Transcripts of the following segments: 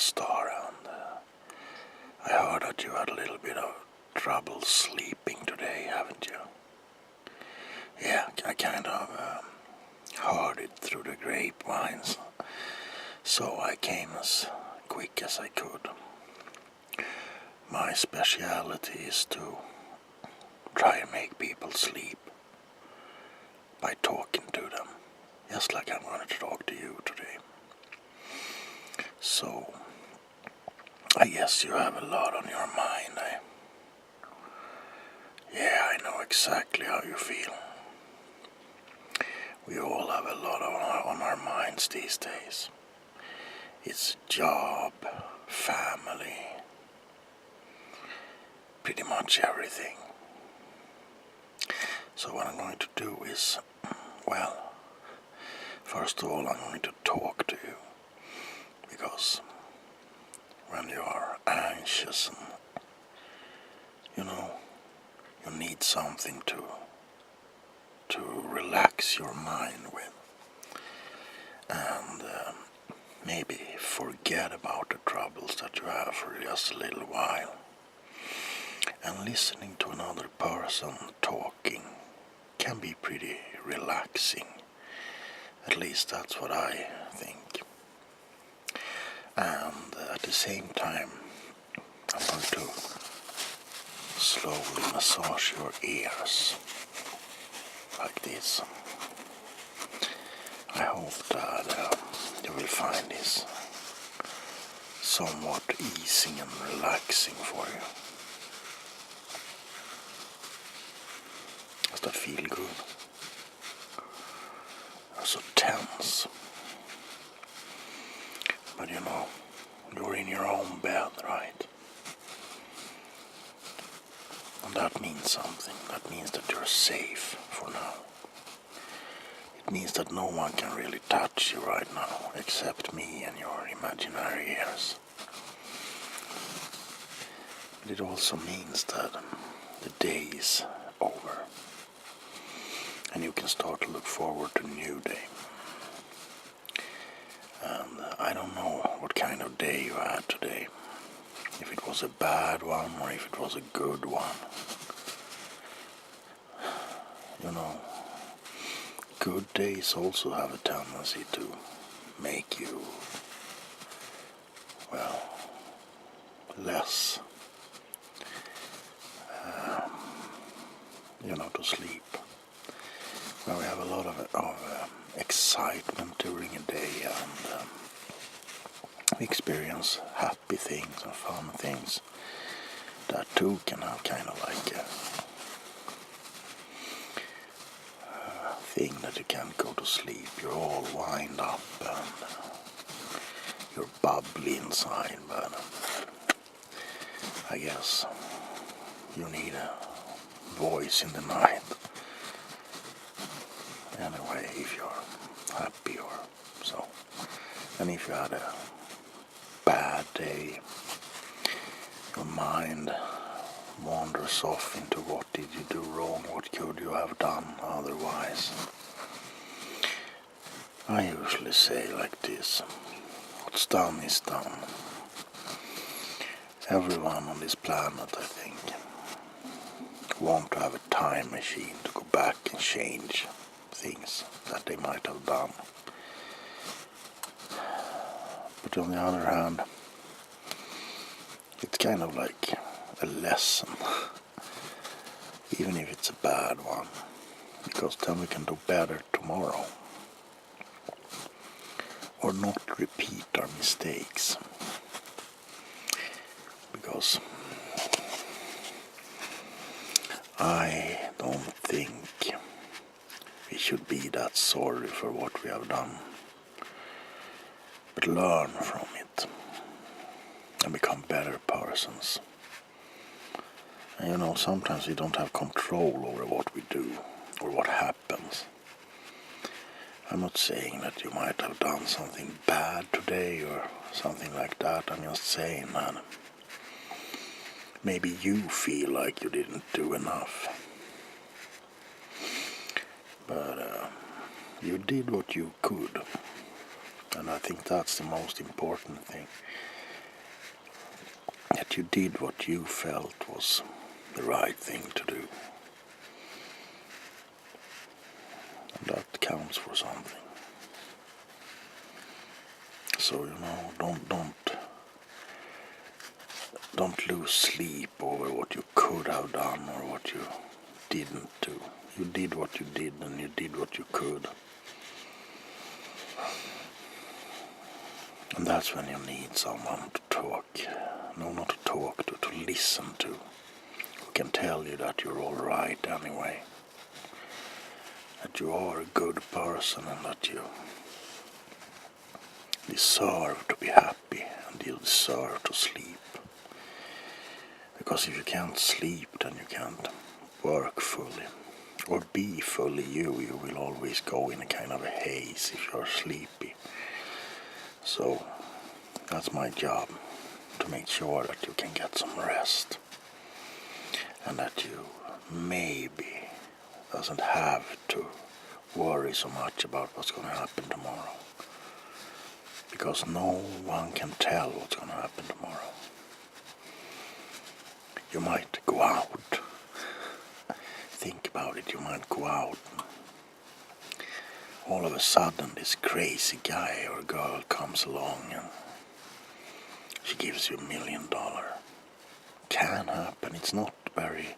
star, and I heard that you had a little bit of trouble sleeping today, haven't you? Yeah, I kind of heard it through the grapevines, so I came as quick as I could. My speciality is to try and make people sleep by talking to them, just like I'm going to talk to you today. So, I guess you have a lot on your mind. Yeah, I know exactly how you feel. We all have a lot on our minds these days. It's job, family, pretty much everything. So what I'm going to do is, well, first of all I'm going to talk to you, because when you are anxious and, you need something to relax your mind with, and maybe forget about the troubles that you have for just a little while, and listening to another person talking can be pretty relaxing. At least that's what I think. And at the same time, I'm going to slowly massage your ears like this. I hope that you will find this somewhat easing and relaxing for you. Does that feel good? You're so tense. But you're in your own bed, right? And that means something. That means that you're safe for now. It means that no one can really touch you right now, except me and your imaginary ears. But it also means that the day is over, and you can start to look forward to a new day. And I don't know what kind of day you had today. If it was a bad one or if it was a good one. Good days also have a tendency to make you, less, to sleep. Well, we have a lot of excitement during a day, and we experience happy things and fun things. That too can have kind of like a thing that you can't go to sleep. You're all wind up and you're bubbly inside, but I guess you need a voice in the night. Anyway, if you're happy or so. And if you had a bad day, your mind wanders off into what did you do wrong, what could you have done otherwise. I usually say like this: what's done is done. Everyone on this planet, I think, want to have a time machine to go back and change things that they might have done. But on the other hand, it's kind of like a lesson, even if it's a bad one, because then we can do better tomorrow, or not repeat our mistakes. Because I don't think we should be that sorry for what we have done, but learn from it and become better persons. And sometimes we don't have control over what we do or what happens. I'm not saying that you might have done something bad today or something like that. I'm just saying that maybe you feel like you didn't do enough. But you did what you could. And I think that's the most important thing. that you did what you felt was the right thing to do. And that counts for something. So, don't lose sleep over what you could have done or what you didn't do. You did what you did and you did what you could. And that's when you need someone to talk. No, not to talk to listen to. Who can tell you that you're all right anyway. That you are a good person and that you deserve to be happy and you deserve to sleep. Because if you can't sleep, then you can't work fully. Or be fully you will always go in a kind of a haze if you're sleepy. So that's my job, to make sure that you can get some rest. And that you maybe doesn't have to worry so much about what's going to happen tomorrow. Because no one can tell what's going to happen tomorrow. You might go out. Think about it, you might go out. All of a sudden this crazy guy or girl comes along and she gives you $1 million. Can happen, it's not very,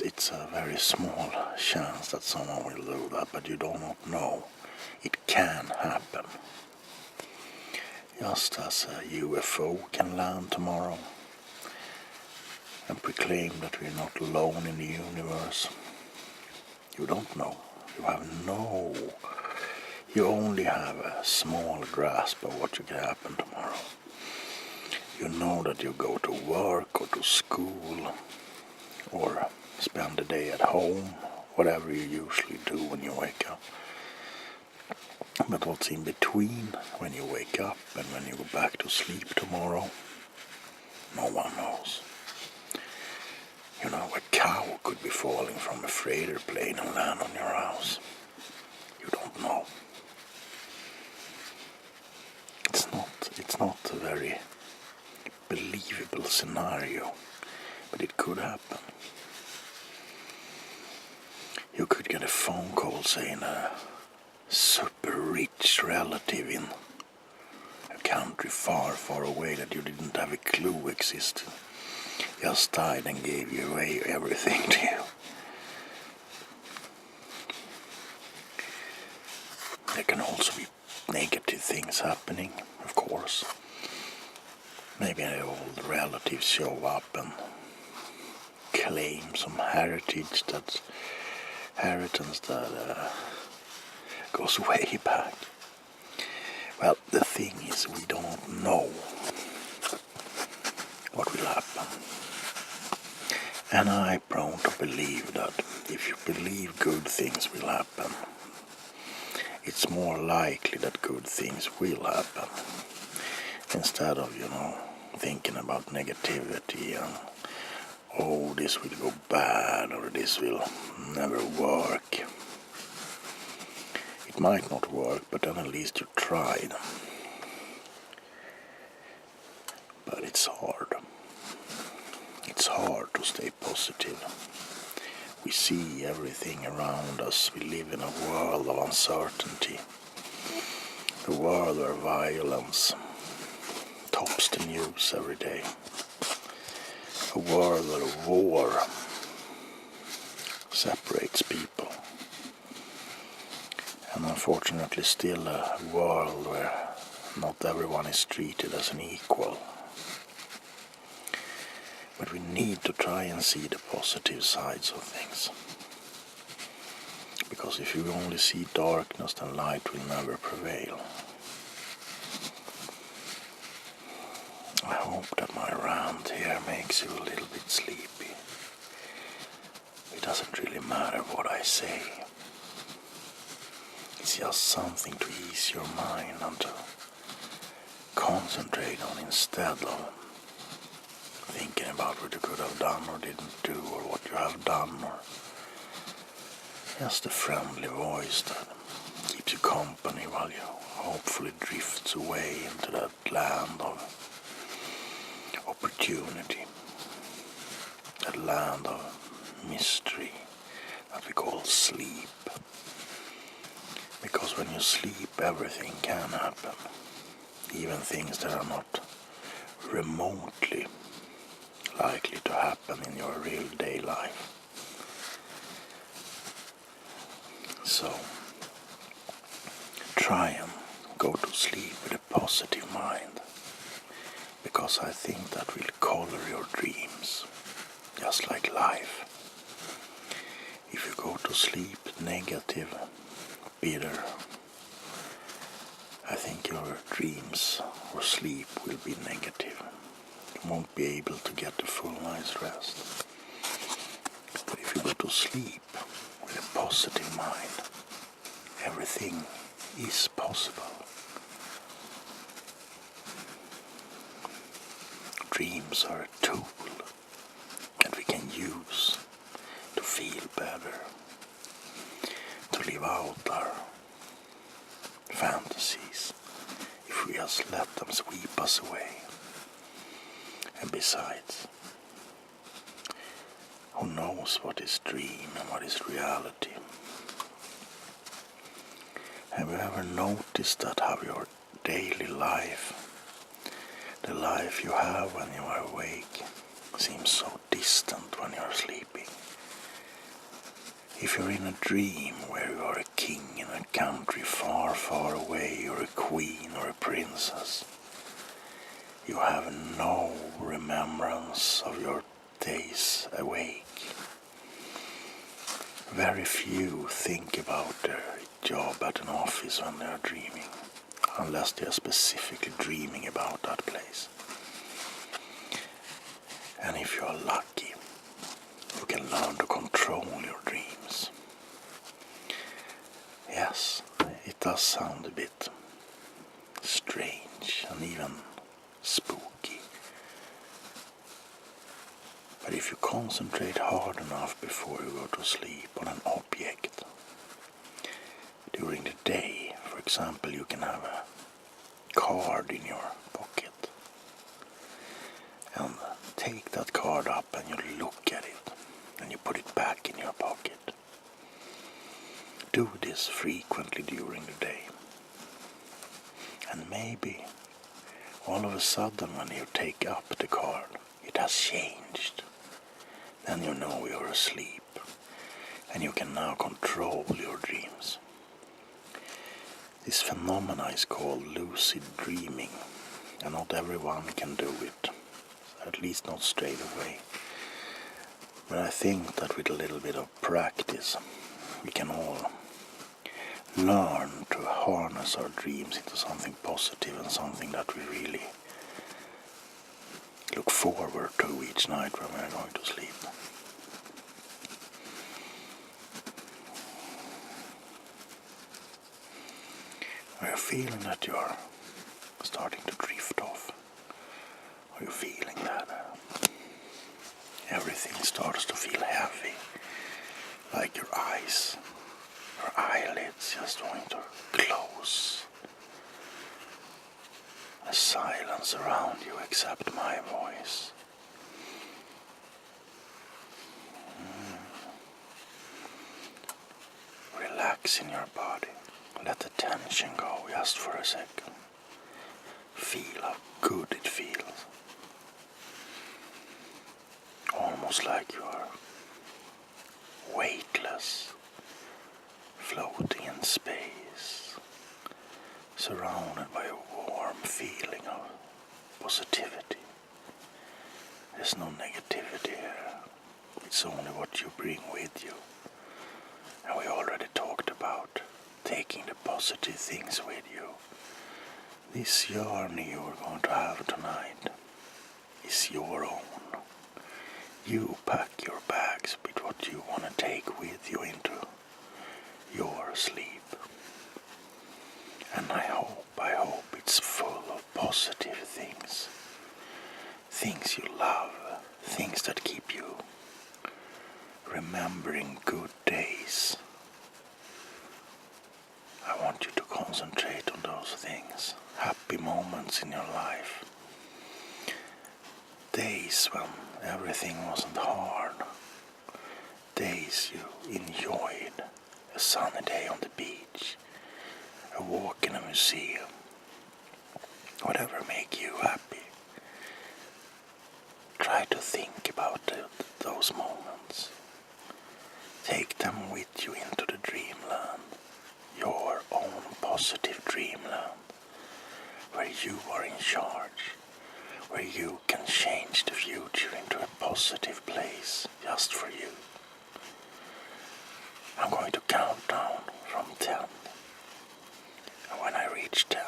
it's a very small chance that someone will do that, but you do not know. It can happen. Just as a UFO can land tomorrow and proclaim that we're not alone in the universe. You don't know. You only have a small grasp of what can happen tomorrow. You know that you go to work or to school or spend the day at home, whatever you usually do when you wake up. But what's in between when you wake up and when you go back to sleep tomorrow, no one knows. A cow could be falling from a freighter plane and land on your house. You don't know. It's not a very believable scenario, but it could happen. You could get a phone call saying a super rich relative in a country far, far away that you didn't have a clue existed just died and gave you away everything to you. There can also be negative things happening, of course. Maybe the old relatives show up and claim some inheritance that goes way back. Well, the thing is, we don't know what will happen. And I'm prone to believe that if you believe good things will happen, it's more likely that good things will happen. Instead of, thinking about negativity and, this will go bad or this will never work. It might not work, but then at least you tried. But it's hard. It's hard to stay positive. We see everything around us. We live in a world of uncertainty. A world where violence tops the news every day. A world where war separates people. And unfortunately still a world where not everyone is treated as an equal. But we need to try and see the positive sides of things. Because if you only see darkness, then light will never prevail. I hope that my rant here makes you a little bit sleepy. It doesn't really matter what I say. It's just something to ease your mind and to concentrate on instead of thinking about what you could have done or didn't do, or what you have done, or just a friendly voice that keeps you calm company while you hopefully drift away into that land of opportunity, that land of mystery that we call sleep. Because when you sleep, everything can happen, even things that are not remotely likely to happen in your real day life. So try and go to sleep with a positive mind, because I think that will color your dreams, just like life. If you go to sleep negative, bitter, I think your dreams or sleep will be negative. You won't be able to get a full night's rest. But if you go to sleep with a positive mind, everything is possible. Dreams are a tool that we can use to feel better, to live out our fantasies, if we just let them sweep us away. And besides, who knows what is dream and what is reality? Have you ever noticed that how your daily life, the life you have when you are awake, seems so distant when you are sleeping? If you're in a dream where you are a king in a country far, far away, or a queen or a princess, you have no remembrance of your days awake. Very few think about their job at an office when they are dreaming, unless they are specifically dreaming about that place. And if you are lucky, you can learn to control your dreams. Yes, it does sound a bit strange and even spooky. But if you concentrate hard enough before you go to sleep on an object, during the day, for example, you can have a card in your pocket, and take that card up and you look at it, and you put it back in your pocket. Do this frequently during the day, and maybe all of a sudden when you take up the card, it has changed. Then you know you're asleep, and you can now control your dreams. This phenomena is called lucid dreaming, and not everyone can do it, at least not straight away. But I think that with a little bit of practice, we can all learn to harness our dreams into something positive and something that we really look forward to each night when we are going to sleep. Are you feeling that you are starting to drift off? Are you feeling that everything starts to feel heavy, like your eyes, your eyelids just want to close? A silence around you except my voice. Relax in your body. Let the tension go just for a second. Feel how good it feels. Almost like you are weightless, floating in space, surrounded by a warm feeling of positivity. There's no negativity here. It's only what you bring with you. And we already talked about taking the positive things with you. This journey you're going to have tonight is your own. You pack your bags with what you want to take with you into your sleep. And I hope it's full of positive things. Things you love, things that keep you remembering good days. I want you to things, happy moments in your life. Days when everything wasn't hard. Days you enjoyed. A sunny day on the beach. A walk in a museum. Whatever make you happy. Try to think about those moments. Take them with you into the dreamland. Your own positive dreamland. Where you are in charge. Where you can change the future into a positive place just for you. I'm going to count down from 10. And when I reach 10,